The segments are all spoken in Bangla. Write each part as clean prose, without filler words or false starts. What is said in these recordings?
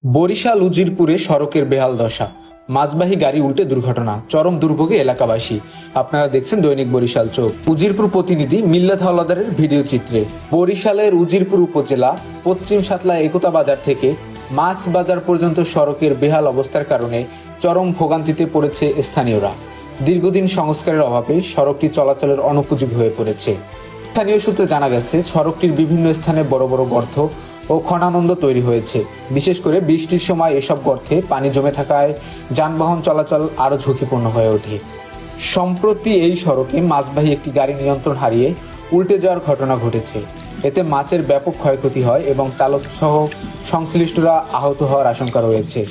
বরিশাল উজিরপুরে সড়কের বেহাল দশা, মাছবাহী গাড়ি উল্টে দুর্ঘটনা, চরম দুর্ভোগে এলাকাবাসী। আপনারা দেখছেন দৈনিক বরিশাল চোখ। উজিরপুর প্রতিনিধি মিল্লাত হাওলাদারের ভিডিও চিত্রে। বরিশালের উজিরপুর উপজেলা পশ্চিম সাতলা একতা বাজার থেকে মাছ বাজার পর্যন্ত সড়কের বেহাল অবস্থার কারণে চরম ভোগান্তিতে পড়েছে স্থানীয়রা। দীর্ঘদিন সংস্কারের অভাবে সড়কটি চলাচলের অনুপযোগী হয়ে পড়েছে। স্থানীয় সূত্রে জানা গেছে, সড়কটির বিভিন্ন স্থানে বড় বড় গর্ত ও খননানন্দ তৈরি হয়েছে। বিশেষ করে বৃষ্টির সময় এসব গর্তে পানি জমে থাকায় যানবাহন চলাচল আরও ঝুঁকিপূর্ণ হয়ে ওঠে। সম্প্রতি এই সড়কে মাছবাহী একটি গাড়ি নিয়ন্ত্রণ হারিয়ে উল্টে যাওয়ার ঘটনা ঘটেছে। এতে মাছের ব্যাপক ক্ষয়ক্ষতি হয় এবং চালক সহ সংশ্লিষ্টরা আহত হওয়ার আশঙ্কা রয়েছে।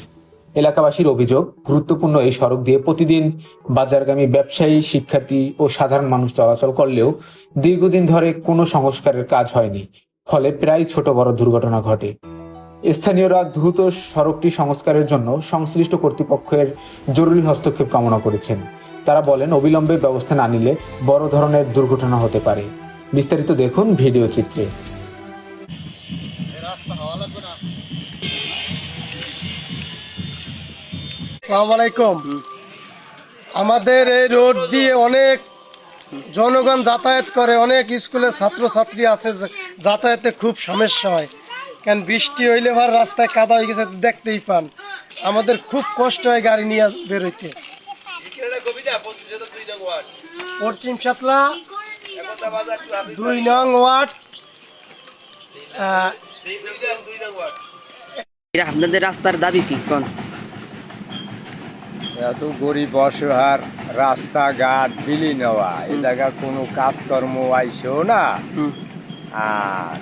এলাকাবাসীর অভিযোগ, গুরুত্বপূর্ণ এই সড়ক দিয়ে প্রতিদিন বাজারগামী ব্যবসায়ী, শিক্ষার্থী ও সাধারণ মানুষ চলাচল করলেও দীর্ঘদিন ধরে কোনো সংস্কারের কাজ হয়নি, ফলে প্রায় ছোট বড় দুর্ঘটনা ঘটে। স্থানীয়রা দ্রুত সড়কটি সংস্কারের জন্য সংশ্লিষ্ট কর্তৃপক্ষের জরুরি হস্তক্ষেপ কামনা করেছেন। তারা বলেন, অবিলম্বে ব্যবস্থা না নিলে বড় ধরনের দুর্ঘটনা হতে পারে। বিস্তারিত দেখুন ভিডিও চিত্রে। আসসালামু আলাইকুম। আমাদের এই রোড দিয়ে অনেক জনগণ যাতায়াত করে, অনেক স্কুলের ছাত্রছাত্রী আছে, যাতায়াতে খুব সমস্যা হয়। কেন বৃষ্টি হইলে ভার রাস্তায় কাদা হয়ে গেছে, দেখতেই পান। আমাদের খুব কষ্ট হয় গাড়ি নিয়ে বেরোইতে। পশ্চিম সাতলা 2 নং ওয়ার্ড। আপনাদের রাস্তার দাবি কি কোন? এত গরিব অসহার রাস্তাঘাট বিলি নেওয়া, এই জায়গা কোনো কাজকর্ম আইসেও না। আর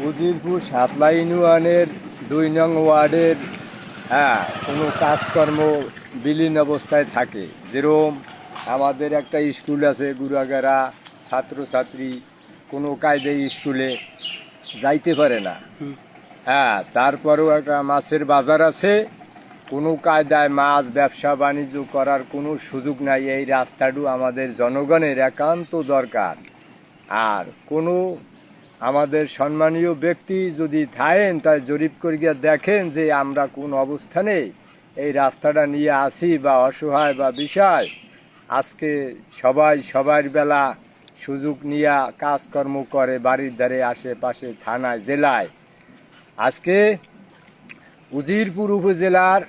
উজিরপুর সাতলা ইউনিয়নের 2 নং ওয়ার্ডের কোনো কাজকর্ম বিলীন অবস্থায় থাকে। যেরকম আমাদের একটা স্কুল আছে, গুড়াগাড়া, ছাত্রছাত্রী কোনো কায়দায় স্কুলে যাইতে পারে না। তারপরেও একটা মাছের বাজার আছে, কোনো কায়দায় মাছ ব্যবসা বাণিজ্য করার কোনো সুযোগ নাই। এই রাস্তাটু আমাদের জনগণের একান্ত দরকার। আর কোনো আমাদের সম্মানীয় ব্যক্তি যদি থাকেন, তাই জরিপ করিয়া দেখেন যে আমরা কোন অবস্থানে এই রাস্তাটা নিয়ে আসি বা অসহায় বা বিষয়। আজকে সবাই সবার বেলা সুযোগ নিয়ে কাজকর্ম করে বাড়ির ধারে, আশেপাশে, থানায়, জেলায়। আজকে উজিরপুর উপজেলার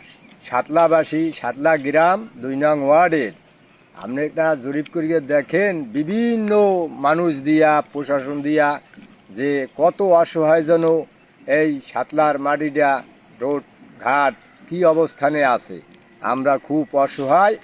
সাতলাবাসী, সাতলা গ্রাম 2 নং ওয়ার্ডের আপনি একটা জরিপ করিয়ে দেখেন, বিভিন্ন মানুষ দিয়া, প্রশাসন দিয়া, যে কত অসহায় যেন এই সাতলার মাটিটা, রোড ঘাট কি অবস্থানে আছে। আমরা খুব অসহায়।